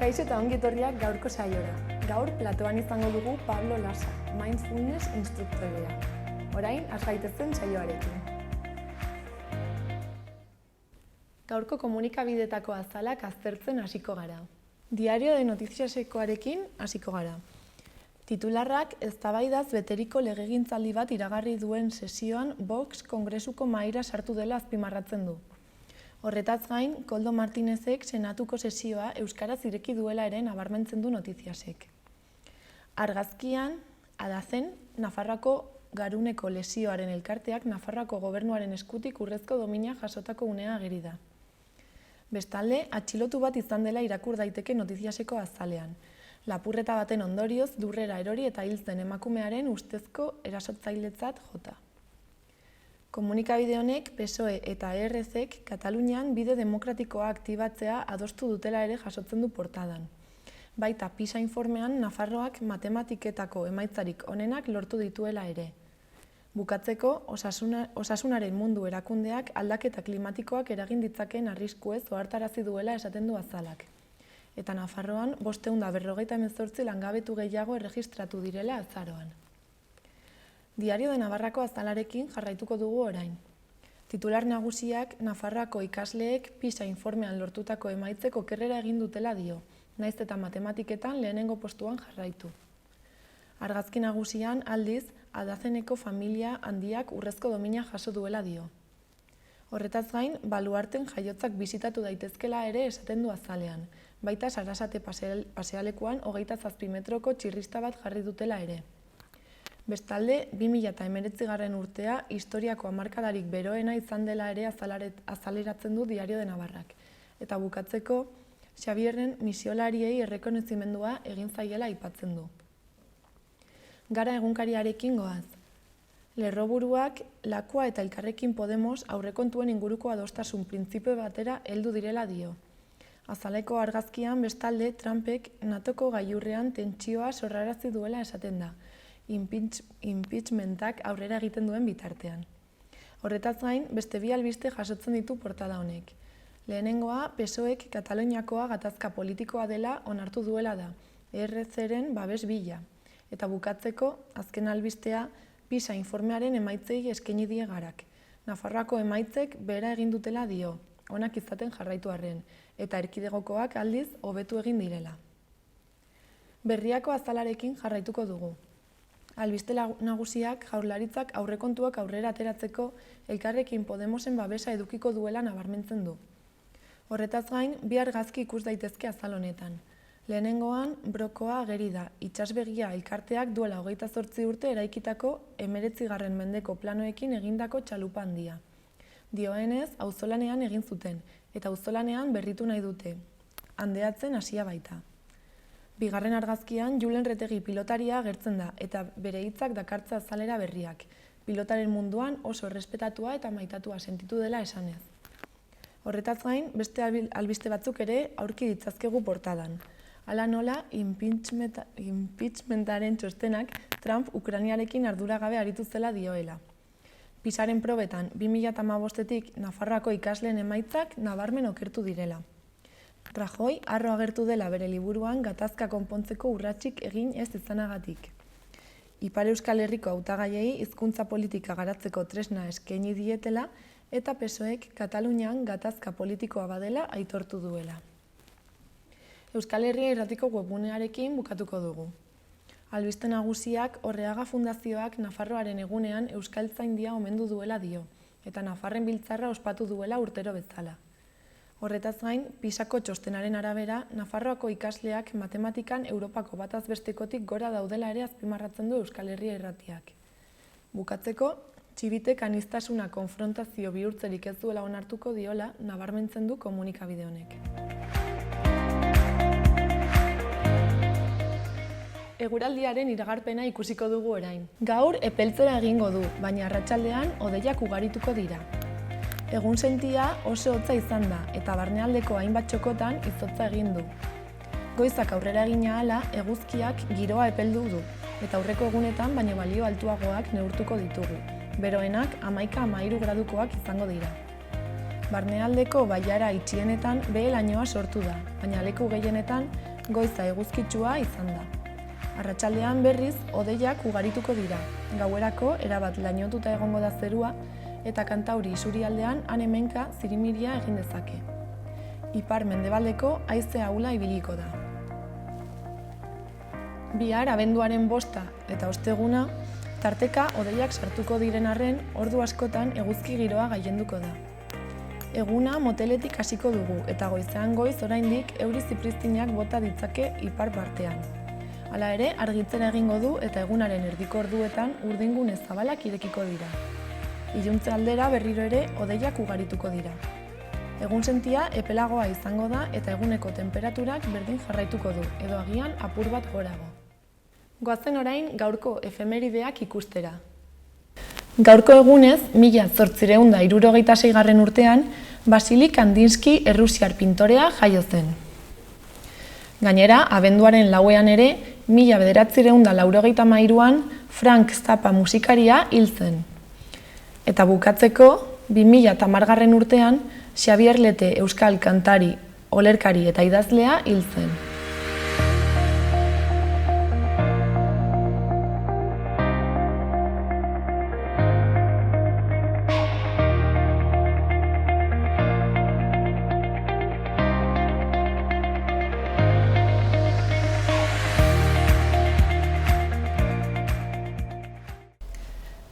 Kaixo eta ongi etorriak gaurko saiora. Gaur platoan izango dugu Pablo Lasa, mindfulness instruktorea. Orain, has gaitezen saioarekin. Gaurko komunikabidetako azalak aztertzen hasiko gara. Diario de Notiziasekoarekin hasiko gara. Titularrak eztabaidaz beteriko legegintzaldi bat iragarri duen sesioan Vox Kongresuko mahaira sartu dela azpimarratzen du. Horretaz gain, Koldo Martinezek senatuko sesioa euskaraz ireki duela ere nabarmentzen du Notiziasek. Argazkian, Adazen, Nafarroako garuneko lesioaren elkarteak Nafarroako gobernuaren eskutik urrezko domina jasotako unea ageri da. Bestalde, atxilotu bat izan dela irakur daiteke Notiziaseko azalean. Lapurreta baten ondorioz durrera erori eta hil zen emakumearen ustezko erasotzailetzat jota. Komunikabide honek PSOE eta ERZ-ek Katalunian bide demokratikoa aktibatzea adostu dutela ere jasotzen du portadan. Baita PISA informean Nafarroak matematiketako emaitzarik onenak lortu dituela ere. Bukatzeko, osasunaren mundu erakundeak aldaketa klimatikoak eragin ditzakeen arriskuez ohartarazi duela esaten du azalak. Eta Nafarroan 558 langabetu gehiago erregistratu direla azaroan. Diario de Navarrako azalarekin jarraituko dugu orain. Titular nagusiak Nafarroako ikasleek PISA informean lortutako emaitzek okerrera egin dutela dio, nahiz eta matematiketan lehenengo postuan jarraitu. Argazki nagusian aldiz, Adazeneko familia handiak urrezko domina jaso duela dio. Horretaz gain, baluarten jaiotzak bisitatu daitezkela ere esaten du azalean, baita Sarasate pasealekuan 27 metroko txirrista bat jarri dutela ere. Bestalde, 2019 urtea historiako hamarkadarik beroena izan dela ere azaleratzen du Diario de Navarrak. Eta bukatzeko, Xabierren misiolariei errekonozimendua egin zaiela aipatzen du. Gara egunkariarekin goaz. Lerroburuak, Lakua eta Elkarrekin Podemos aurrekontuen inguruko adostasun printzipio batera heldu direla dio. Azaleko argazkian bestalde Trumpek NATOko gailurrean tentsioa sorrarazi duela esaten da, impeachmentak aurrera egiten duen bitartean. Horretaz gain, beste bi albiste jasotzen ditu portada honek. Lehenengoa, PSOEk Kataluniakoa gatazka politikoa dela onartu duela da, ERZ-ren babes bila. Eta bukatzeko, azken albistea, PISA informearen emaitzei eskaini die Garak. Nafarroako emaitzek behera egin dutela dio, onak izaten jarraitu arren, eta erkidegokoak aldiz hobetu egin direla. Berriako azalarekin jarraituko dugu. Albiste nagusiak Jaurlaritzak aurrekontuak aurrera ateratzeko Elkarrekin Podemosen babesa edukiko duela nabarmentzen du. Horretaz gain, bi argazki ikus daitezke azal honetan. Lehenengoan, brokoa ageri da, itsasbegia elkarteak duela 28 urte eraikitako 19. mendeko planoekin egindako txalupa handia. Dioenez, auzolanean egin zuten, eta auzolanean berritu nahi dute. Handeatzen hasia baita. Bigarren argazkian, Julen Retegi pilotaria agertzen da, eta bere hitzak dakartza azalera berriak. Pilotaren munduan oso errespetatua eta maitatua sentitu dela esanez. Horretaz gain, beste albiste batzuk ere aurki ditzazkegu portadan. Hala nola, impeachmentaren txostenak Trump Ukrainiarekin arduragabe aritu zela dioela. PISAren probetan 2015-etik Nafarroako ikasleen emaitzak nabarmen okertu direla. Rajoy harro agertu dela bere liburuan gatazka konpontzeko urratsik egin ez izanagatik. Ipar Euskal Herriko hautagaiei hizkuntza politika garatzeko tresna eskaini dietela eta PSOEk Katalunian gatazka politikoa badela aitortu duela. Euskal Herria Irratiko webgunearekin bukatuko dugu. Albiste nagusiak Orreaga Fundazioak Nafarroaren egunean Euskaltzaindia omendu duela dio, eta Nafarren biltzarra ospatu duela urtero bezala. Horretaz gain, PISako txostenaren arabera, Nafarroako ikasleak matematikan Europako bataz bestekotik gora daudela ere azpimarratzen du Euskal Herria Irratiak. Bukatzeko, Txibitek aniztasuna konfrontazio bihurtzerik ez duela onartuko diola nabarmentzen du komunikabide honek. Eguraldiaren iragarpena ikusiko dugu orain. Gaur epeltzera egingo du, baina arratsaldean hodeiak ugarituko dira. Egun sentia oso hotza izan da eta barnealdeko hainbat txokotan izotza egin du. Goizak aurrera egina ahala, eguzkiak giroa epeldu du eta aurreko egunetan baino balio altuagoak neurtuko ditugu. Beroenak 11-13 gradukoak izango dira. Barnealdeko bailara itxienetan behe-lainoa sortu da, baina leku gehienetan goiza eguzkitsua izan da. Arratsaldean berriz, hodeiak ugarituko dira, gauerako erabat lainotuta egongo da zerua eta kantauri isurialdean han-hemenka zirimiria egin dezake. Ipar-mendebaldeko haize ahula ibiliko da. Bihar abenduaren 5 eta osteguna, tarteka hodeiak sartuko diren arren, ordu askotan eguzki giroa gailenduko da. Eguna moteletik hasiko dugu eta goizean goiz oraindik euri zipriztinak bota ditzake ipar partean. Hala ere, argitzera egingo du eta egunaren erdiko orduetan urdingune zabalak irekiko dira. Iluntze aldera berriro ere hodeiak ugarituko dira. Egunsentia epelagoa izango da eta eguneko tenperaturak berdin jarraituko du, edo agian apur bat gorago. Goazen orain gaurko efemerideak ikustera. Gaurko egunez, 1866 urtean, Vasili Kandinsky errusiar pintorea jaio zen. Gainera, abenduaren 4ean ere, 1983an Frank Zappa musikaria hil zen. Eta bukatzeko, 2010 urtean, Xabier Lete euskal kantari, olerkari eta idazlea hil zen.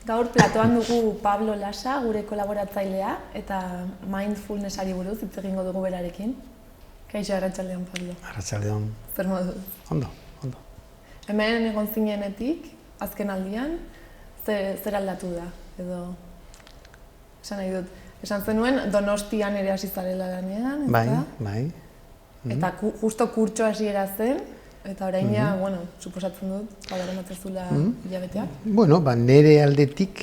Gaur platoan dugu Pablo Lasa, gure kolaboratzailea, eta mindfulnessari buruz hitz egingo dugu berarekin. Kaixo, arratsaldeon, Pablo. Arratsaldeon. Zer moduz? Ondo. Hemen egon zinenetik, azken aldian, zer aldatu da, edo... Esan nahi dut, esan zenuen Donostian ere hasi zarela lanean, ezta? Bai. Eta justo kurtso hasiera zen, eta orain ja, suposatzen dut, gaur ematzezula hilabeteak. Bueno, nire aldetik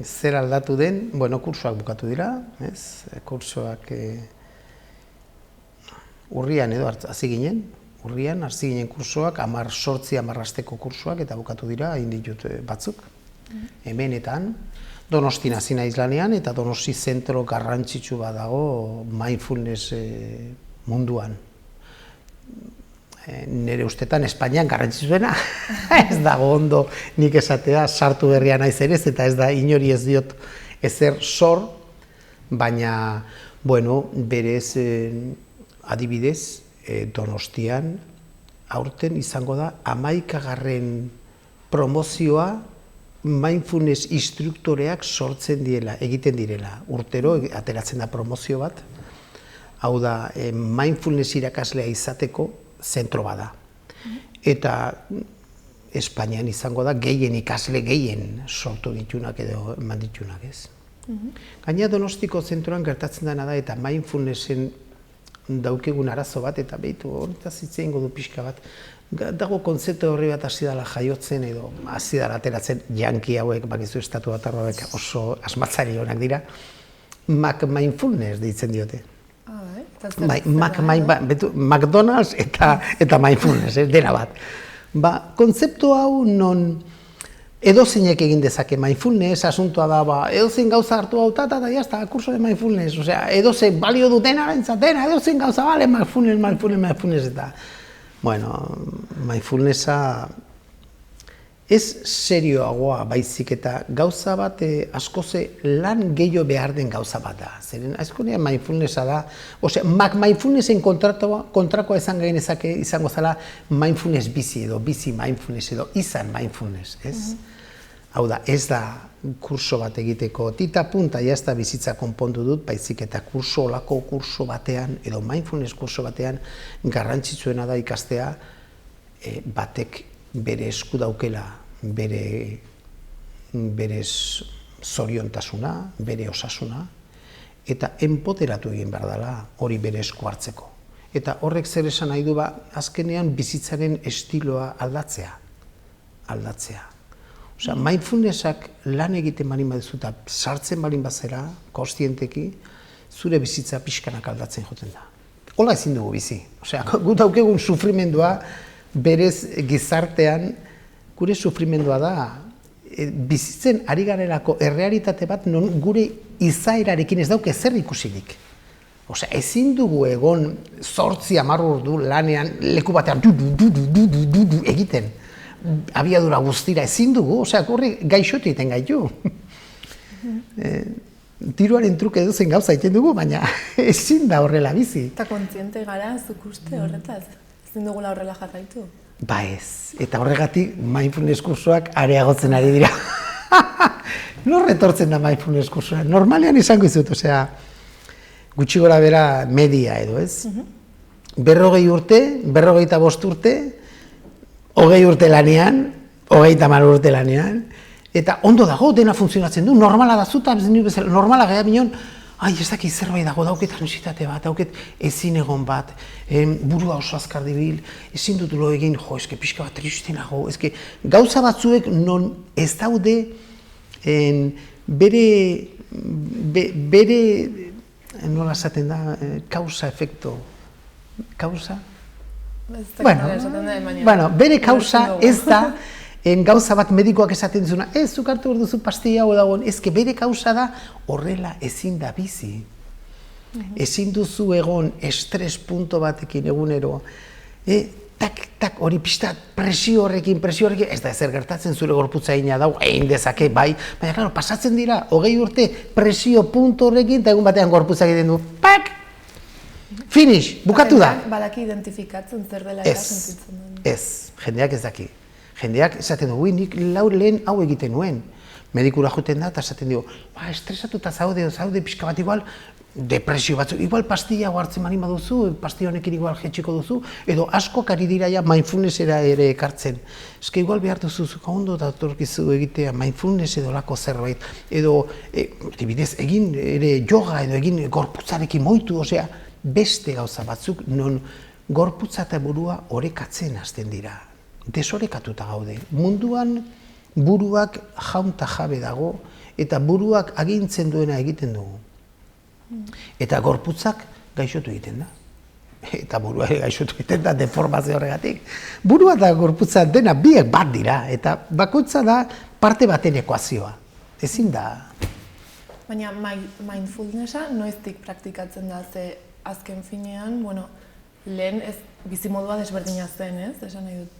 zer aldatu den, kursoak bukatu dira, ez? Kursoak urrian edo hasi ginen, kursoak, 10 asteko kursoak eta bukatu dira, egin ditut batzuk, hemenetan. Donostin hasi naiz lanean eta Donosti zentro garrantzitsu bat dago mindfulness munduan. Nire ustetan Espainian garrantzitsuena, ez dago ondo nik esatea sartu berria naiz ere eta ez da inori ez diot ezer zor, baina, berez adibidez Donostian aurten izango da 11. promozioa mindfulness instruktoreak sortzen egiten direla. Urtero ateratzen da promozio bat, hau da mindfulness irakaslea izateko zentro bada. Eta Espainian izango da ikasle gehien sortu ditunak edo eman ditunak, ez? Gainera Donostiko zentroan gertatzen dena da eta mindfulnessen daukegun arazo bat eta behitu horretaz hitz egingo du pixka bat. Dago kontzeptu horri bat hasi dela jaiotzen edo hasi dela ateratzen janki hauek, bakizu estatu batarroek oso asmatzari onak dira, mindfulness deitzen diote. McDonald's eta mindfulness, dena bat. Kontzeptu hau non edozeinek egin dezake mindfulness, asuntoa da, edozein gauza hartu hau, eta jazta, kurso de mindfulness, edozein balio dutena, edozein gauza, bale, mindfulness, eta... Mindfulnessa ez serioagoa baizik eta gauza bat askoze lan gehiago behar den gauza bat da. Zeren, aizkonean mindfulnessa da, mindfulnessen kontrakoa izango zela mindfulness bizi edo bizi mindfulness edo izan mindfulness, ez? Hau da, ez da kurso bat egiteko tita punta jazta bizitza konpondu dut, baizik eta olako kurso batean edo mindfulness kurso batean garrantzitsuena da ikastea batek bere esku daukela, bere zoriontasuna, bere osasuna, eta enpoderatu egin behar dela hori bere esku hartzeko. Eta horrek zer esan nahi du azkenean bizitzaren estiloa aldatzea. Mindfulnessak lan egiten balin baduzu eta sartzen balin bazera, kontzienteki, zure bizitza pixkanak aldatzen joten da. Hola ezin dugu bizi. Gu daukegun sufrimendua berez gizartean, gure sufrimendua da bizitzen ari garelako errealitate bat non gure izaerarekin ez dauke zer ikusirik. Osea, ezin dugu egon 8-10 ordu lanean leku batean du egiten. Abiadura guztira ezin dugu, osea, horri gaixotu egiten gaitu. Tiroaren truke edozen gauza egiten dugu, baina ezin da horrela bizi. Eta kontziente gara, zuk uste horretaz? Ezin dugula horrela jarraitu? Ba ez, eta horregatik mindfulness kursoak areagotzen ari dira. Nor retortzen da mindfulness kursoa? Normalean izango izut, osea, gutxi gora bera media edo, ez? 40 urte, 45 urte, 20 urte lanean, 30 urte lanean, eta ondo dago, dena funtzionatzen du, normala da zuta, normala geha bineon, ai, ez dakit zerbait dago, dauket ansitate bat, dauket ezin egon bat, burua oso azkar dibil, ezin dut lo egin, jo, eske pixka bat triste nago, eske gauza batzuek non ez daude bere, nola esaten da, kausa-efekto, kausa? Bueno, bere kausa ez da, gauza bat medikoak esaten duzuna, ez, zuk hartu hor duzu pastilla hau dagoen, ezke bere kausa da horrela ezin da bizi. Ezin duzu egon estres punto batekin egunero, tak, hori pixta, presio horrekin, ez da ezer gertatzen zure gorputza egina dago, egin dezake, bai, baina, klaro, pasatzen dira, 20 urte presio punto horrekin, eta egun batean gorputza egiten du, pak! Finish, bukatu da. Badaki identifikatzen zer dela eta sentitzen duen. Ez, jendeak ez daki. Jendeak esaten du, nik lehen hau egiten nuen. Medikura joten da eta esaten du, estresatuta zaude pixka bat igual, depresio batzu, igual pastilla hau hartzen mani baduzu, pastilla honekin igual jetxiko duzu, edo askok ari dira ja mindfulnessera ere ekartzen. Eske igual behar duzu, ondo datorkizu egitea mindfulness edo lako zerbait, edo dibidez egin ere yoga edo egin gorputzarekin moitu, osea, beste gauza batzuk non gorputza eta burua orekatzen hasten dira. Desorekatuta gaude. Munduan buruak jaun eta jabe dago eta buruak agintzen duena egiten dugu. Eta gorputzak gaixotu egiten da. Eta burua gaixotu egiten da deformazio horregatik. Burua eta gorputza dena biek bat dira eta bakoitza da parte baten ekuazioa. Ezin da. Baina mindfulnessa noiztik praktikatzen da, ze azken finean, lehen bizimodua desberdina zen, ez? Esan nahi dut.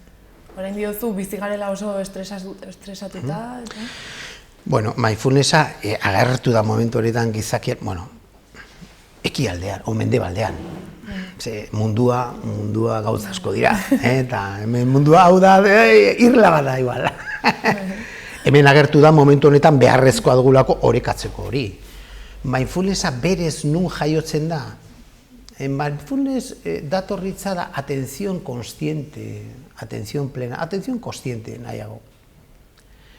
Orain diozu, bizi garela oso estresatuta, eta? Bueno, mindfulnessa agertu da momentu horretan gizakian, ekialdean, o mendebaldean. Mundua gauza asko dira, eta hemen mundua hau da, irla bada igual. Hemen agertu da momentu honetan beharrezkoa dugulako orekatzeko hori. Mindfulnessa berez nun jaiotzen da. Mindfulness datorritza da atención consciente, atención plena, atención consciente nahiago.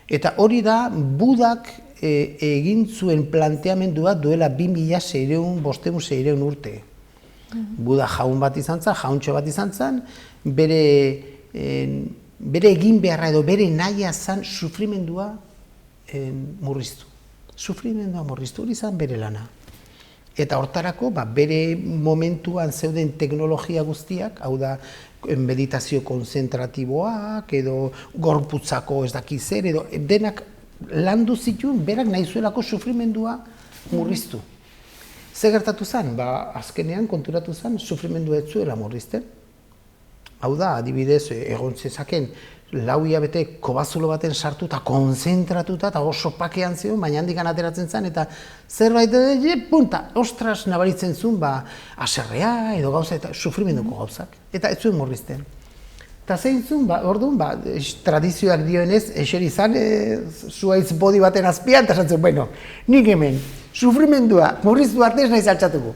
Eta hori da Budak egin zuen planteamendua duela 2600 urte. Buda jaun bat izan zen, jauntxo bat izan zen, bere egin beharra edo bere nahia zen sufrimendua murriztu. Sufrimendua murriztu hori zen bere lana. Eta hortarako, bere momentuan zeuden teknologia guztiak, hau da, meditazio konzentratiboak, edo gorputzako ez daki zer, edo denak landu zituen, berak nahi zuelako sufrimendua murriztu. Zer gertatu zen? Azkenean konturatu zen, sufrimendua ez zuela murrizten. Hau da, adibidez, egon zezaken, 4 hilabete kobazulo baten sartuta, konzentratuta, eta oso pakean zion, baina handikan ateratzen zen, eta zerbait, punta, ostras nabaritzen zuen, aserrea edo gauza, eta sufrimenduko gauzak, eta ez zuen murrizten. Eta zein zuen, orduan, tradizioak dioenez, eseri zan, zuaitz bodi baten azpian, eta esatzen, bueno, nik hemen, sufrimendua, murriztu arte ez nahi zaltxatuko.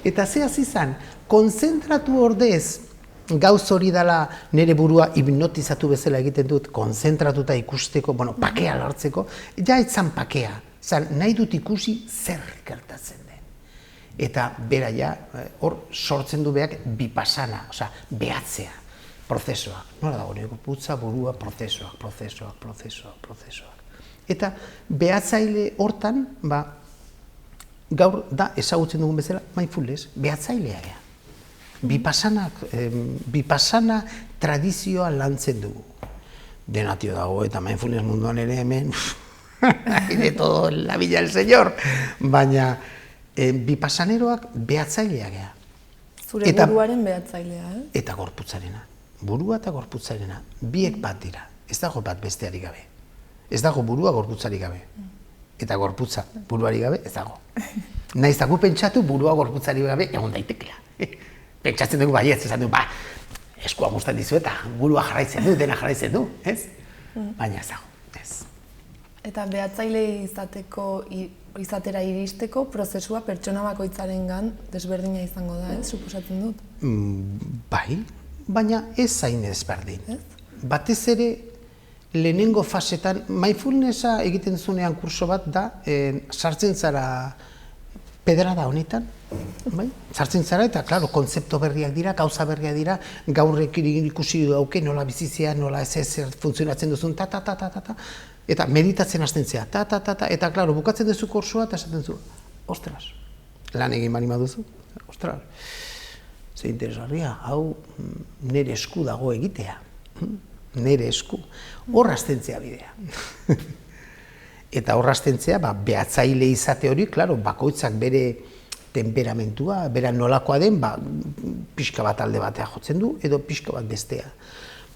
Eta ze hasi zan, konzentratu ordez, gauz hori dela nire burua hipnotizatu bezala egiten dut, konzentratuta ikusteko, pakea lortzeko, ja ez zan pakea, zan nahi dut ikusi zer gertatzen den. Eta bera ja, hor sortzen du beak vipassana, osea, behatzea, prozesoak. Nola dago, nire gorputza, burua, prozesoak. Eta behatzaile hortan, gaur da ezagutzen dugun bezala, mindfulness, behatzailea ea. Vipassana tradizioa lantzen dugu. denatio dago, eta mindfulness munduan ere hemen, de todo la villa del señor, baina bipassaneroak behatzaileak gea. Zure buruaren behatzailea, Eta gorputzarena. Burua eta gorputzarena. Biek bat dira. Ez dago bat besteari gabe. Ez dago burua gorputzari gabe. Eta gorputza buruari gabe ez dago. Naiz dago pentsatu burua gorputzari gabe egon daitekela. Pentsatzen dugu baietz, esan dugu, eskua guztan dizu eta burua jarraitzen du, dena jarraitzen du, ez? Baina ez dago, ez. Eta behatzaile izatera iristeko prozesua pertsona bakoitzarengan desberdina izango da, ez? Suposatzen dut. Bai, baina ez zain ezberdin. Batez ere, lehenengo fasetan, mindfulnessa egiten zunean kurso bat da, sartzen zara pedrada honetan, bai? Sartzen zara eta, klaro, kontzepto berriak dira, gauza berriak dira, gaur ikusi dauke nola bizizia, nola ez funtzionatzen duzun, eta meditatzen hasten zea, eta, klaro, bukatzen duzu kursoa eta esaten zu, ostras, lan egin bani baduzu, ostras, ze interesgarria, hau nire esku dago egitea, nire esku, hor hastentzea bidea. Eta hor hastentzea, behatzaile izate hori, klaro, bakoitzak bere temperamentua, bera nolakoa den, pixka bat alde batea jotzen du, edo pixka bat bestea.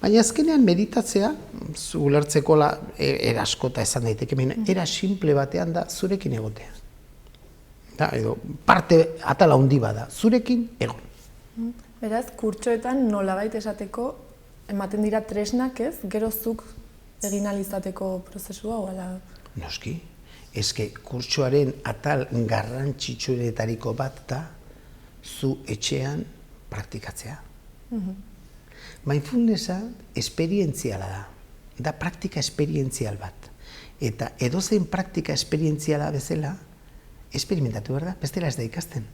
Baina azkenean meditatzea, ulertzeko eraskota esan daiteke, era simple batean da zurekin egotea. Edo parte atala handi bada, zurekin egon. Beraz, kurtsoetan nolabait esateko ematen dira tresnak, ez? Gero zuk egin ahal izateko prozesua, oala? Noski, eske kurtsoaren atal garrantzitsuenetariko bat da zu etxean praktikatzea. Mindfulnessa esperientziala da praktika esperientzial bat. Eta edozein praktika esperientziala bezala, esperimentatu behar da, bestela ez da ikasten.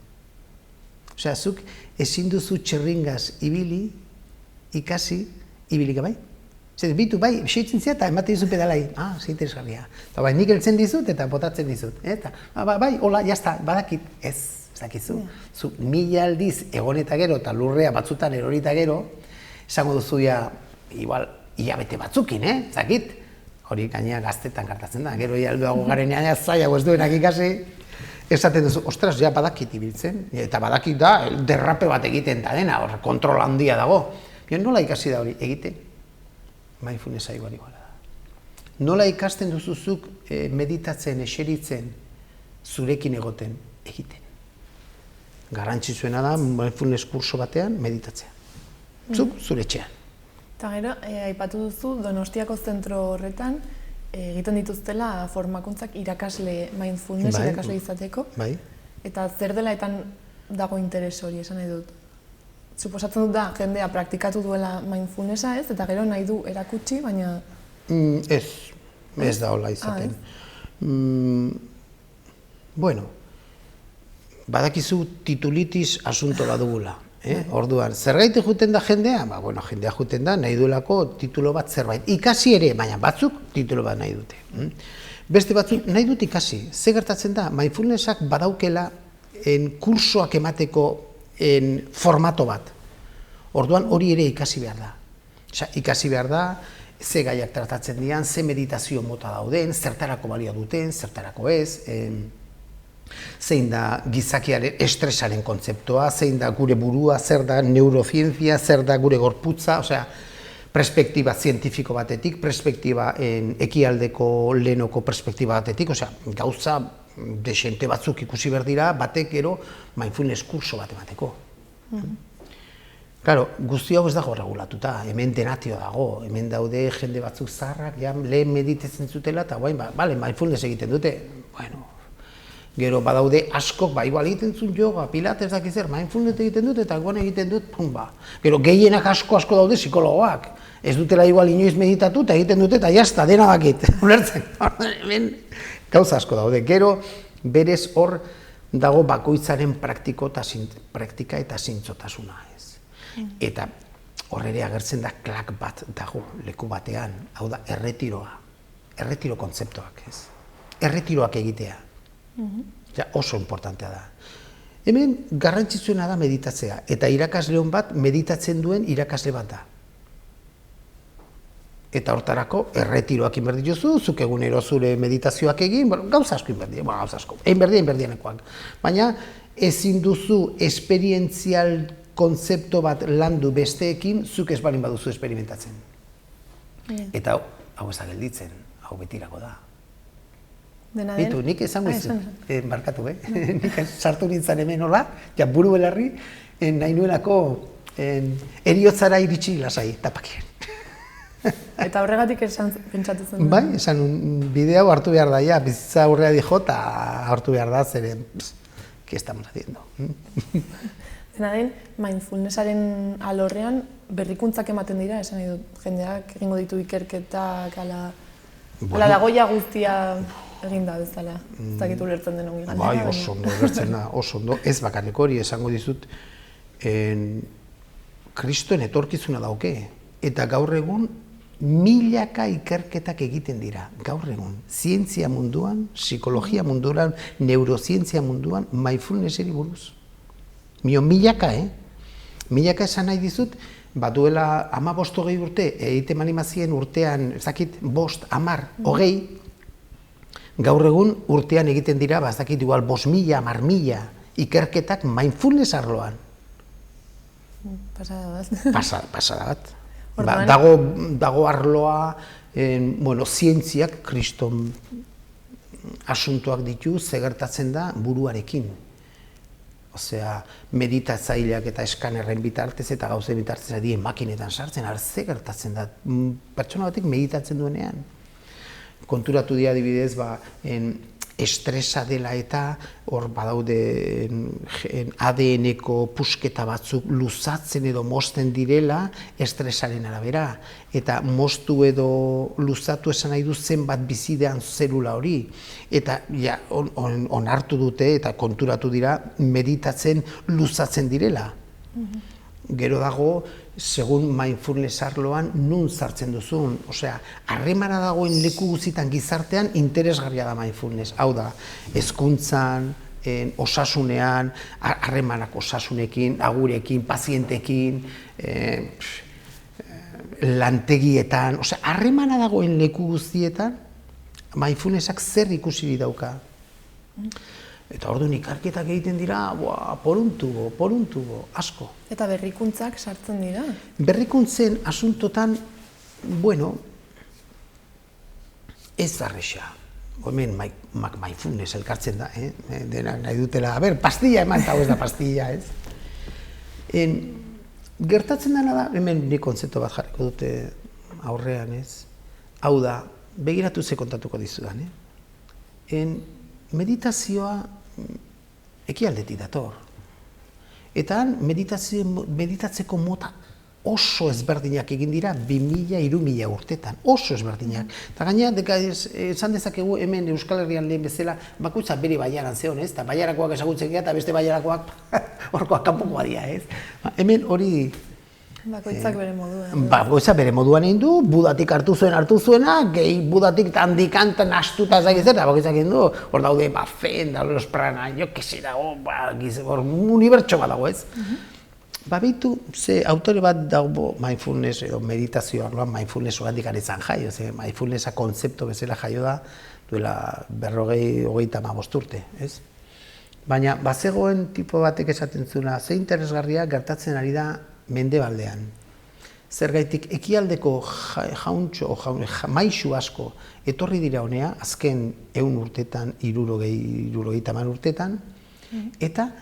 Osea, zuk ezin duzu txerringaz ibili, ikasi, ibili gabai. Zer, bitu, bai, seitzen zia eta ematen dizu pedalai. Ze interesgarria. Eta bai, nik heltzen dizut eta botatzen dizut. Eta, bai, hola, jazta, badakit. Ez dakizu. Zu 1000 aldiz egon eta gero eta lurrea batzutan erori eta gero, esango duzu igual, hilabete batzukin, zakit? Hori gainea gaztetan gertatzen da. Gero hialduago garenean zaiago ez duenak ikasi, esaten duzu, ostras, ja badakit ibiltzen. Eta badakit da, derrape bat egiten da dena, hor, kontrol handia dago. Nola ikasi da hori egiten? Mindfulnessa igual da. Nola ikasten duzuzuk meditatzen, eseritzen, zurekin egoten, egiten. Garrantzitsuena da mindfulness kurso batean meditatzea. Zuk zure etxean. Eta gero, aipatu duzu Donostiako zentro horretan egiten dituztela formakuntzak irakasle mindfulness, irakasle izateko. Bai. Eta zer delaetan dago interes hori, esan nahi dut. Suposatzen dut da, jendea praktikatu duela mindfulnessa ez, eta gero nahi du erakutsi, baina... Ez da hola izaten. Bueno, badakizu titulitis asunto bat dugula. Orduan, zergaitik juten da jendea? Bueno, jendea juten da, nahi duelako titulo bat zerbait. Ikasi ere, baina batzuk titulo bat nahi dute. Beste batzuk nahi dut ikasi. Ze gertatzen da, mindfulnessak badaukela kursoak emateko formato bat. Orduan hori ere ikasi behar da. Ikasi behar da, ze gaiak tratatzen dian, ze meditazio mota dauden, zertarako balio duten, zertarako ez, zein da gizakiaren estresaren kontzeptua, zein da gure burua, zer da neurozientzia, zer da gure gorputza, osea, perspektiba zientifiko batetik, perspektiba ekialdeko lehenoko perspektiba batetik, osea, gauza desente batzuk ikusi behar dira, batek gero mindfulness kurso bat emateko. Claro, guzti hau ez dago regulatuta, hemen denatio dago, hemen daude jende batzuk zaharrak, lehen meditatzen zutela, eta guain, bale, mindfulness egiten dute, bueno, gero badaude askok, igual egiten zuen yoga, pilates dakizer, mindfulness egiten dut, eta guan egiten dut, pumba. Gero gehienak asko daude psikologoak, ez dutela igual inoiz meditatu, eta egiten dute, eta jazta, dena dakit, ulertzen, hemen gauza asko daude. Gero, berez hor dago bakoitzaren praktika eta zintzotasuna ez. Eta hor ere agertzen da klak bat dago leku batean, hau da, erretiro kontzeptuak ez. Erretiroak egitea. Oso importantea da. Hemen garrantzitsuena da meditatzea, eta irakasle hon bat meditatzen duen irakasle bat da. Eta hortarako erretiroak inber dituzu, zuk egunero zure meditazioak egin, gauza asko inber dira, gauza asko, einberdianekoak. Baina ezin duzu esperientzial kontzepto bat landu besteekin, zuk ez balin baduzu esperimentatzen. Eta hau ez da gelditzen, hau betirako da. Dena den? Bitu, nik esango izan, barkatu, nik sartu nintzen hemen hola, ja buru belarri, nahi nuelako eriotzara iritsi lasai, tapakien. Eta horregatik esan pentsatu zen. Bai, esan bide hau hartu behar da, ja, bizitza aurrea dijo eta hartu behar da, zeren, ¿qué estamos haciendo? Dena den, mindfulnessaren alorrean berrikuntzak ematen dira, esan nahi dut, jendeak egingo ditu ikerketak, ala dagoia guztia eginda bezala, ez dakit ulertzen den ongi galdera. Bai, oso ondo, ulertzen da, oso ondo, ez bakarrik hori esango dizut, Kristoen etorkizuna dauke, eta gaur egun milaka ikerketak egiten dira, gaur egun, zientzia munduan, psikologia munduan, neurozientzia munduan, mindfulnesseri buruz. Milaka, Milaka esan nahi dizut, duela 15-20 urte, egiten manimazien urtean, ezakit, 5, 10, 20, gaur egun urtean egiten dira, ezakit, igual 5.000, 10.000 ikerketak mindfulness arloan. Pasada bat. Pasada bat. Dago arloa, zientziak, kriston asuntoak ditu, zegertatzen da buruarekin. Osea, meditatzaileak eta eskanerren bitartez eta gauzen bitartez adien makinetan sartzen, zegertatzen da, pertsona batek meditatzen duenean. Konturatu dira adibidez, estresa dela eta hor badaude ADN-ko pusketa batzuk luzatzen edo mozten direla estresaren arabera. Eta moztu edo luzatu esan nahi du zenbat bizidean zelula hori. Eta onartu dute eta konturatu dira meditatzen luzatzen direla. Gero dago, segun mindfulness arloan, nun sartzen duzun. Osea, harremana dagoen leku guztietan gizartean interesgarria da mindfulness. Hau da, hezkuntzan, osasunean, harremanak osasunekin, agurekin, pazientekin, lantegietan, osea, harremana dagoen leku guztietan, mindfulnessak zer ikusi dauka. Eta orduan ikerketak egiten dira, poruntubo, asko. Eta berrikuntzak sartzen dira? Berrikuntzen asuntotan, ez da erresa. Hemen mindfulness elkartzen da, denak nahi dutela, pastilla eman, eta ez da pastilla, ez? Gertatzen dena da, hemen nik kontzeptu bat jarriko dute aurrean, ez? Hau da, begiratu ze kontatuko dizudan, meditazioa ekialdetik dator. Eta meditatzeko mota oso ezberdinak egin dira 2000-3000 urtetan, oso ezberdinak. Eta gainera, esan dezakegu hemen Euskal Herrian lehen bezala, bakoitza bere baiaran zeon, ez? Eta baiarakoak ezagutzen gara, eta beste baiarakoak horkoak kanpokoa dira, ez? Hemen hori... Bakoitzak bere moduan. Bakoitzak bere moduan egin du, budatik hartu zuena, gehi budatik handikantan astuta ezagitzen, eta bakoitzak egin du, hor daude, fen, da los prana, jo, kese dago, hor unibertso bat dago, ez? Bitu, ze autore bat dago mindfulness edo meditazio arloan mindfulness ogandik aretzan jaio, ze mindfulnessa kontzepto bezala jaio da, duela 50-55 urte, ez? Baina, bazegoen tipo batek esaten zuena, ze interesgarria gertatzen ari da Mendebaldean. Zergaitik ekialdeko maisu asko etorri dira honea, azken 100 urtetan, 60 urtetan, eta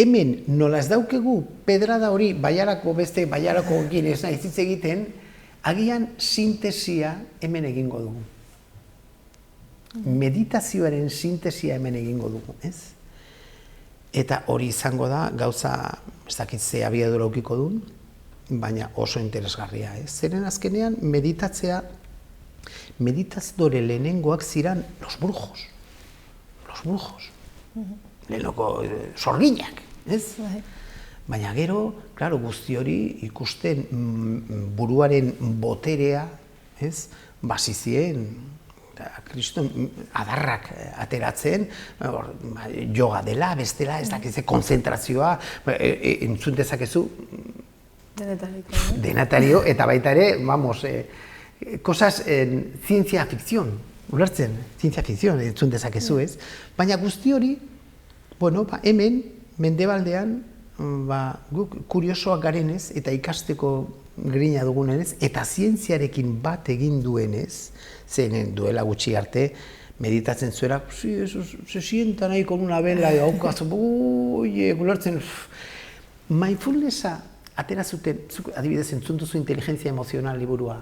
hemen nola ez daukegu pedrada hori baiarako beste baiarako egin ez nahi hitz egiten, agian sintesia hemen egingo dugu. Meditazioaren sintesia hemen egingo dugu, ez? Eta hori izango da, gauza, ez dakit ze abiadura aukiko duen, baina oso interesgarria, ez? Zeren azkenean meditazadore lehenengoak ziran los brujos. Lehenoko sorginak, ez? Baina gero, klaro, guzti hori ikusten buruaren boterea, ez? Basizien, kriston adarrak ateratzen, yoga dela, bestela, ez dakize, konzentrazioa, entzun dezakezu, Denetariko. Denetario, eta baita ere, vamos, cosas ciencia ficción, ulertzen, ciencia ficción, entzun dezakezu ez, baina guzti hori, bueno, hemen, mendebaldean, guk kuriosoak garenez, eta ikasteko grina dugunenez, eta zientziarekin bat egin duenez, zenen duela gutxi arte, meditatzen zuera, sí, eso se sientan ahí con una vela, haukazu, ulertzen, mindfulnessa, atera zuten, adibidez, entzun duzu inteligencia emozional liburua.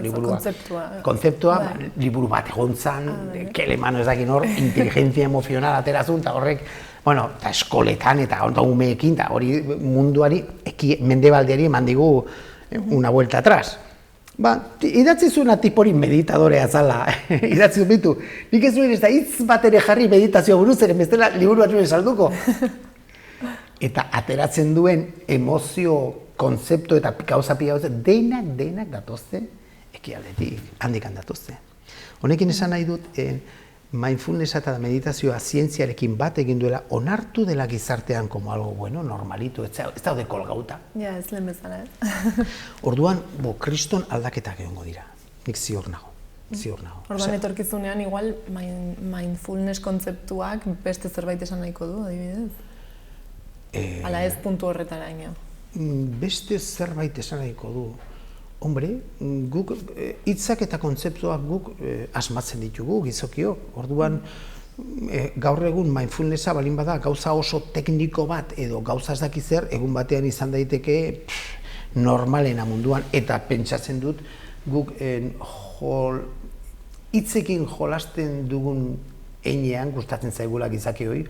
Liburua, kontzeptua, liburu bat egontzan, Kelemano ez dakin hor, inteligencia emozional atera zuen, eta horrek, eta eskoletan, eta umeekin, eta hori munduari, mendebaldeari eman digu una vuelta atrás. Idatzi zuena tipori meditadorea zala, idatzi bitu. Nik ez duen ez da hitz bat ere jarri meditazioa buruz, ere bestela liburu bat salduko. Eta ateratzen duen emozio, konzeptu eta gauza pila denak datozte ekialdetik, handikan datozte. Honekin esan nahi dut, mindfulnessa eta meditazioa zientziarekin bat egin duela onartu dela gizartean como algo bueno, normalito, ez daude kolgauta. Ja, ez lehen bezala, ez? Orduan, kriston aldaketak egongo dira, nik ziur nago. Orduan etorkizunean, igual, mindfulness kontzeptuak beste zerbait esan nahiko du, adibidez? Ala ez puntu horretaraino. Beste zerbait esan nahiko du. Hombre, guk hitzak eta kontzeptuak guk asmatzen ditugu gizokiok. Orduan, gaur egun mindfulnessa balin bada gauza oso tekniko bat edo gauza ez daki zer, egun batean izan daiteke normalena munduan, eta pentsatzen dut guk hitzekin jolasten dugun heinean, gustatzen zaigula gizaki hori,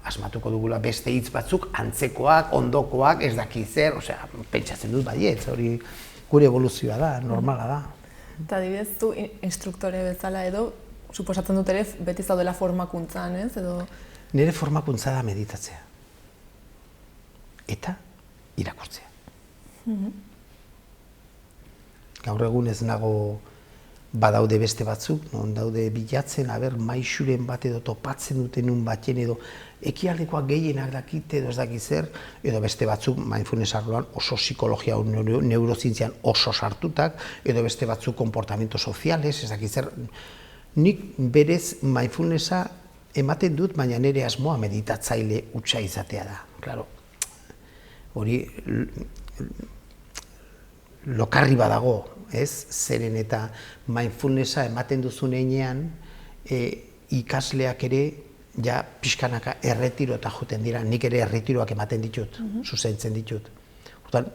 asmatuko dugula beste hitz batzuk, antzekoak, ondokoak, ez daki zer, osea, pentsatzen dut baietz, hori gure evoluzioa da, normala da. Eta adibidez, zu instruktore bezala edo, suposatzen dut ere beti zaudela formakuntzan, ez? Nire formakuntza da meditatzea. Eta irakurtzea. Gaur egun ez nago badaude beste batzuk, non daude bilatzen, maisuren bat edo topatzen duten un baten edo ekialdekoak gehienak dakite edo ez dakit zer, edo beste batzuk mindfulness arloan oso psikologia neurozientzian oso sartutak, edo beste batzuk komportamiento soziales, ez dakit zer. Nik berez mindfulnessa ematen dut, baina nire asmoa meditatzaile hutsa izatea da. Claro, hori lokarri badago, ez? Zeren eta mindfulnessa ematen duzun heinean, ikasleak ere ja pixkanaka erretirota joten dira, nik ere erretiroak ematen ditut, zuzentzen ditut.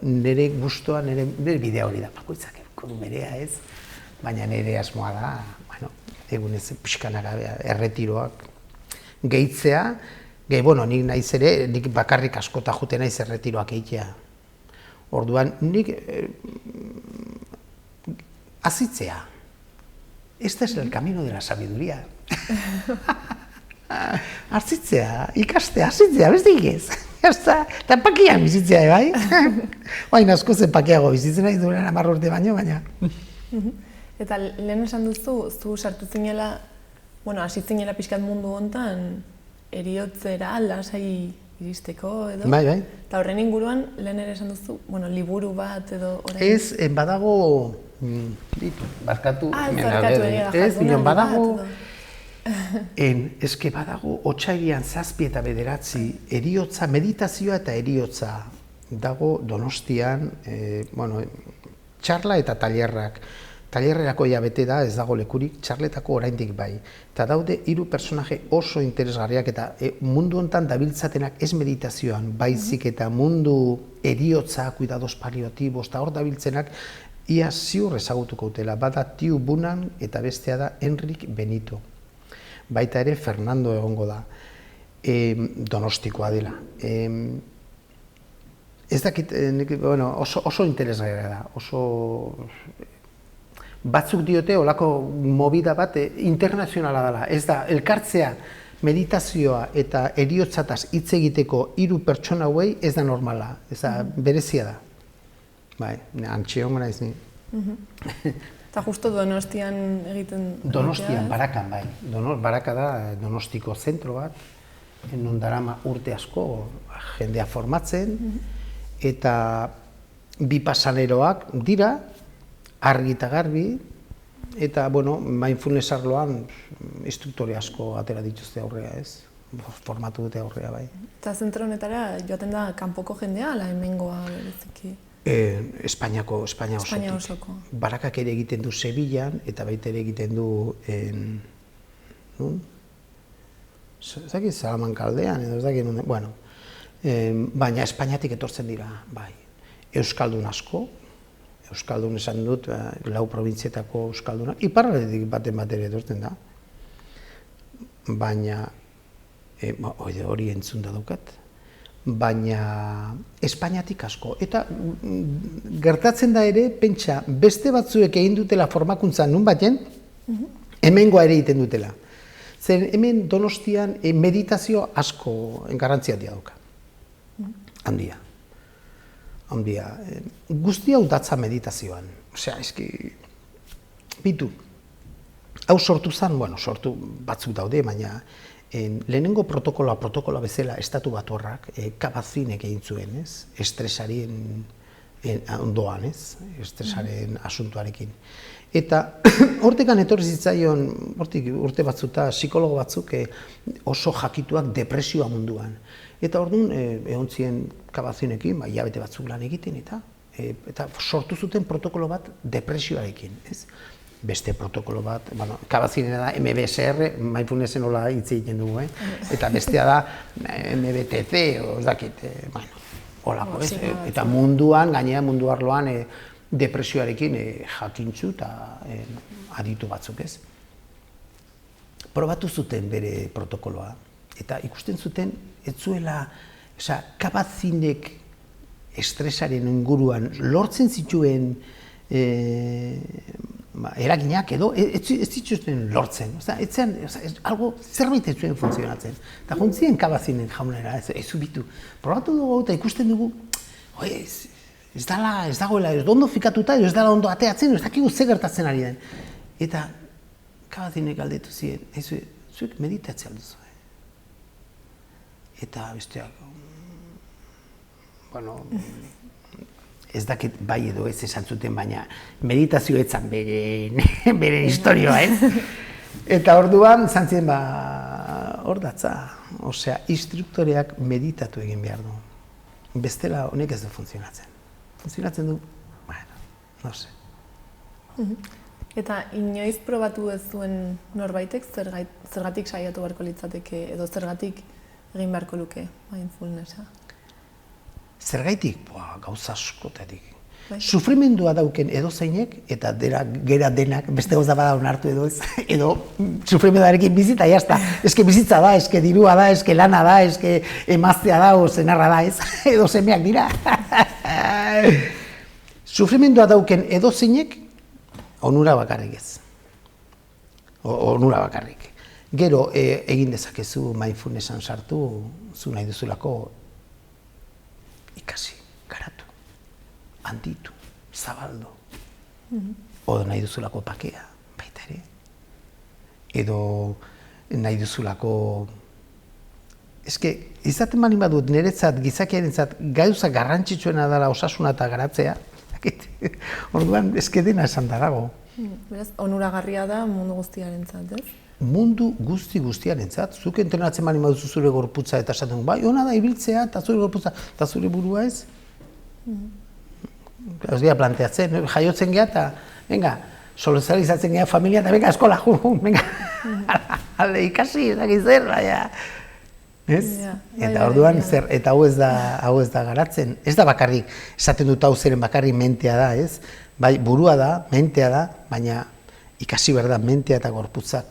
Nire gustoa, nire bidea hori da, bakoitzak du berea ez, baina nire asmoa da, egunez pixkanaka erretiroak gehitzea, nik naiz ere, nik bakarrik askota joten naiz erretiroak egitea. Orduan, nik azitzea. Este es el camino de la sabiduría. Arzitzea, ikastea, azitzea, bestik ez. Eta pakian bizitzea, bai? Baina asko zen pakiago bizitzen nahi duren 10 urte baino, baina. Eta lehen esan duzu, zu sartu zinela, hasi zinela pixkat mundu hontan, eriotzera, lasai iristeko edo? Bai. Eta horren inguruan, lehen ere esan duzu, liburu bat edo orain? Ez, badago, barkatu, ez, bineon badago, eske badago, otsailean 7 eta 9, eriotza, meditazioa eta eriotza dago Donostian, txarla eta tailerrak. Tailerrerako ja bete da, ez dago lekurik, txarletako oraindik bai. Eta daude 3 personaje oso interesgarriak eta mundu hontan dabiltzatenak ez meditazioan, baizik eta mundu eriotza, cuidados paliativos, eta hor dabiltzenak, ia ziur ezagutuko dutela. Bada Tiu Bunan eta bestea da Enrik Benito. Baita ere Fernando egongo da, Donostikoa dela. Ez dakit, oso interesgarria da, oso... Batzuk diote, olako movida bat internazionala dela. Ez da, elkartzea, meditazioa eta eriotzataz hitz egiteko 3 pertsona hauei ez da normala, ez da, berezia da. Bai, antxeongo naiz ni. Eta justo Donostian egiten... Donostian, Barakan, bai. Baraka da Donostiko zentro bat, non darama urte asko jendea formatzen, eta bi pasaneroak dira, argi eta garbi, eta, bueno, mindfulness arloan instruktore asko atera dituzte aurrea, ez? Formatu dute aurrea, bai. Eta zentro honetara joaten da kanpoko jendea, ala hemengoa bereziki? Espainia osoko. Barakak ere egiten du Sevillan, eta baita ere egiten du, ez dakit, Salamanca aldean, edo ez dakit, bueno, baina Espainiatik etortzen dira, bai. Euskaldun asko, Euskaldun esan dut, 4 probintzietako Euskaldunak, iparraldetik baten ere etortzen da, baina, hori entzun da daukat, baina Espainiatik asko. Eta gertatzen da ere, pentsa, beste batzuek egin dutela formakuntza nun baten, hemengoa ere egiten dutela. Zer hemen Donostian meditazio asko garrantzia dauka. Handia. Guzti hau datza meditazioan. Osea, eski, bitu, hau sortu zen, bueno, sortu batzuk daude, baina lehenengo protokoloa bezala estatu batuarrak Kabat-Zinek egin zuen, ez? Estresaren ondoan, ez? Estresaren asuntuarekin. Eta hortekan etorri zitzaion, urte batzuta, psikologo batzuk oso jakituak depresioa munduan. Eta orduan, egon ziren Kabat-Zinekin, hilabete batzuk lan egiten, eta sortu zuten protokolo bat depresioarekin, ez? Beste protokolo bat, bueno, Kabat-Zinena da MBSR, mindfulnessen hola hitz egiten dugu, eta bestea da MBTC, ez dakit, bueno, holako, ez? Eta munduan, gainera mundu arloan, depresioarekin jakintzu eta aditu batzuk, ez? Probatu zuten bere protokoloa, eta ikusten zuten, ez zuela, Kabat-Zinek estresaren inguruan lortzen zituen eraginak edo, ez zituzten lortzen, zerbait ez zuen funtzionatzen. Eta juntzien Kabat-Zinen jaunera, ez ubitu. Probatu dugu eta ikusten dugu, ez dagoela, ez ondo fikatuta, ez dela ondo ateatzen, ez dakigu ze gertatzen ari den. Eta Kabat-Zinek galdetu ziren, zuek meditatzea alduzu. Eta besteak, bueno, ez dakit bai edo ez esan zuten, baina meditazio etzan bere historioa, ez? Eta orduan, izan ziren, hor datza, osea, instruktoreak meditatu egin behar du. Bestela honek ez du funtzionatzen. Funtzionatzen du, bueno, no se. Eta inoiz probatu ez zuen norbaitek zergatik saiatu beharko litzateke edo zergatik egin beharko luke mindfulnessa? Zergaitik? Gauza askotatik. Sufrimendua dauken edozeinek, eta gera denak, beste gauza bada onartu edo ez, edo sufrimenduarekin bizita, jazta, eske bizitza da, eske dirua da, eske lana da, eske emaztea da, o zenarra da, ez, edo semeak dira. Sufrimendua dauken edozeinek, onura bakarrik ez. Onura bakarrik. Gero, egin dezakezu mindfulnessan sartu, zu nahi duzulako ikasi, garatu, handitu, zabaldu. Odo nahi duzulako pakea, baita ere. Edo nahi duzulako... Eske, izaten bali badut niretzat, gizakiarentzat, gauza garrantzitsuena dela osasuna eta garatzea, orduan eske dena esan dago. Beraz, onuragarria da mundu guztiarentzat, ez? Mundu guztiarentzat, zuk entrenatzen bali baduzu zure gorputza eta esaten du, bai, ona da ibiltzea eta zure gorputza, eta zure burua ez? Ez dira planteatzen, jaiotzen geha eta, venga, sozializatzen geha familia eta venga, eskola, venga, alde ikasi, ezakit zer, baina, ez? Eta orduan zer, eta hau ez da garatzen, ez da bakarrik, esaten dut hau zeren bakarrik mentea da, ez? Bai, burua da, mentea da, baina ikasi behar da mentea eta gorputzak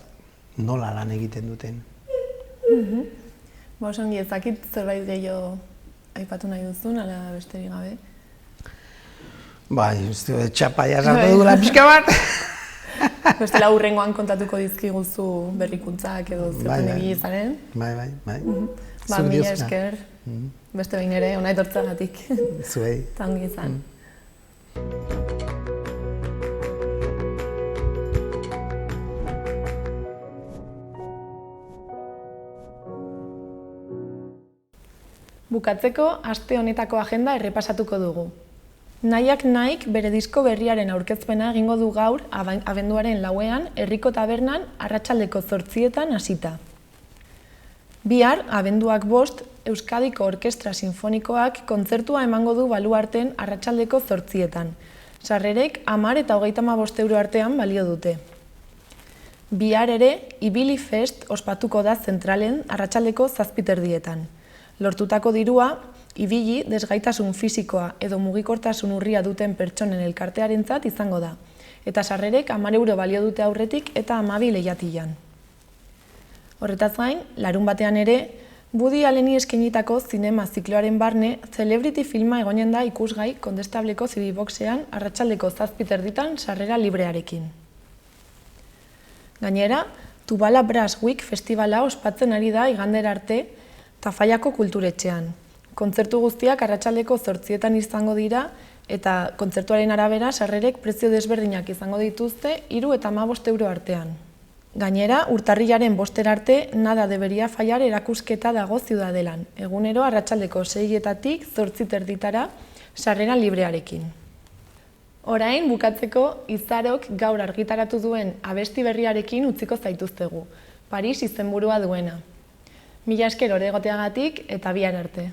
nola lan egiten duten. Osongi, ezakit zerbait gehiago aipatu nahi duzun, ala besterik gabe? Bai, txapa jasartu dugula pixka bat. Bestela hurrengoan kontatuko dizkiguzu berrikuntzak edo zertan egin izaren. Bai. Mila esker, beste behin ere, ona etortzagatik. Zuei. Eta ongi izan. Bukatzeko, aste honetako agenda errepasatuko dugu. Nahiak nahik bere disko berriaren aurkezpena egingo du gaur abenduaren 4ean herriko tabernan arratsaldeko 8etan hasita. Bihar, abenduak 5, Euskadiko Orkestra Sinfonikoak kontzertua emango du Baluarten arratsaldeko 8etan. Sarrerek 10 eta 35 euro artean balio dute. Bihar ere, Ibili Fest ospatuko da zentralen arratsaldeko 7:30. Lortutako dirua, ibili desgaitasun fisikoa edo mugikortasun urria duten pertsonen elkartearentzat izango da, eta sarrerek 10 euro balio dute aurretik eta 12 leihatilan. Horretaz gain, larunbatean ere, Woody Alleni eskainitako zinema zikloaren barne Celebrity filma egonen da ikusgai Kondestableko Zibiboxean arratsaldeko 7:30 sarrera librearekin. Gainera, Tubala Brass Week festivala ospatzen ari da igandera arte Tafallako kulturetxean. Kontzertu guztiak arratsaldeko 8etan izango dira eta kontzertuaren arabera sarrerek prezio desberdinak izango dituzte 3 eta 15 euro artean. Gainera, urtarrilaren 5 arte Nada debería fallar erakusketa dago Ziudadelan, egunero arratsaldeko 6etatik 8:30 sarrera librearekin. Orain, bukatzeko, Izarok gaur argitaratu duen abesti berriarekin utziko zaituztegu, Paris izenburua duena. Mila esker hor egoteagatik eta bihar arte.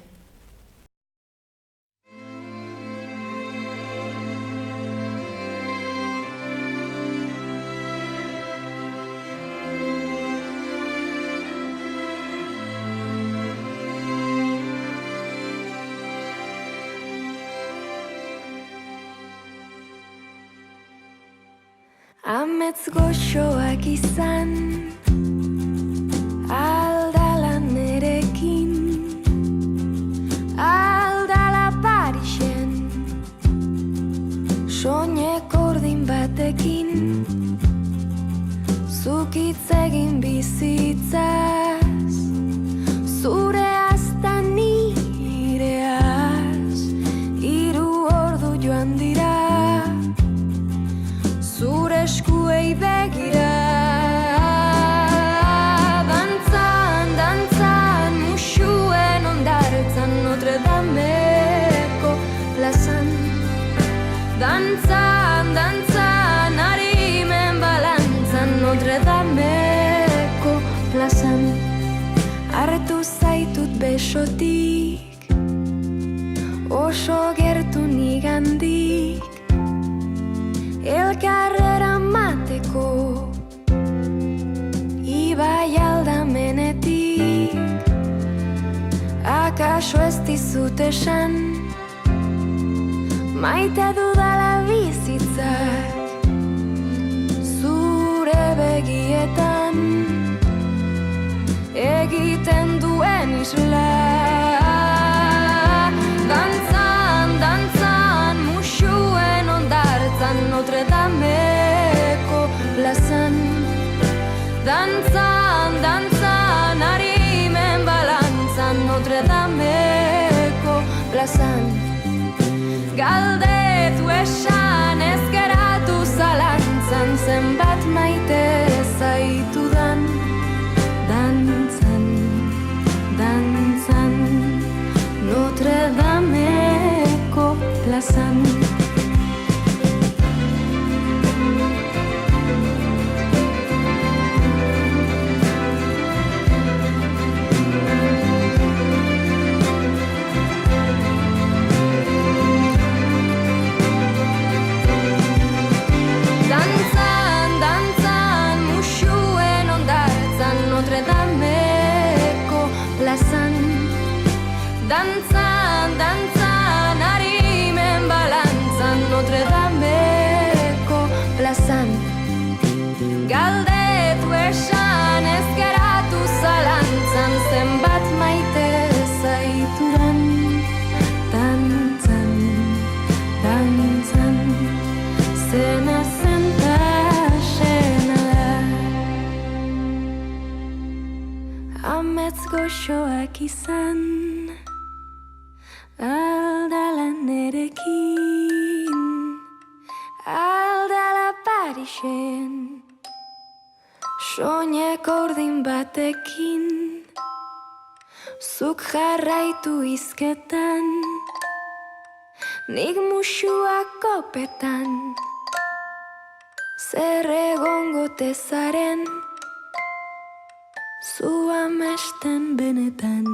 Amets goxoak izan, aldala nerekin, aldala Parisen, soinek ordin batekin, zuk hitz egin bizitzaz, zure azta nireaz, 3 ordu joan dira, zure eskuei begira. Dantzan, dantzan, musuen ondartzan Notre Dameko plazan. Dantzan, dantzan, arimen balantzan Notre Dameko plazan. Hartu zaitut besotik, oso gertu nigandik, elkarrera mateko, ibai aldamenetik, akaso ez dizut esan, maite dudala bizitzak, zure begietan, egiten duen isla. Dantzan, dantzan, musuen ondartzan Notre Dameko plazan. Dantzan, dantzan, arimen balantzan Notre Dameko plazan. Galdetu esan ez geratu zalantzan, zenbat maite zaitudan. Dantzan, dantzan, Notre Dameko plazan. Dantzan, dantzan, musuen ondartzan Notre Dameko plazan. Dantzan, dantzan, arimen balantzan Notre Dameko plazan. Galdetu esan ez geratu zalantzan, zenbat maite zaitudan. Dantzan, dantzan, zena zenta sena da. Amets goxoak izan, aldala nerekin, aldala Parisen, soinek ordin batekin, Zuk jarraitu izketan, nik musuak kopetan. Zer egongo tezaren, zu amesten benetan.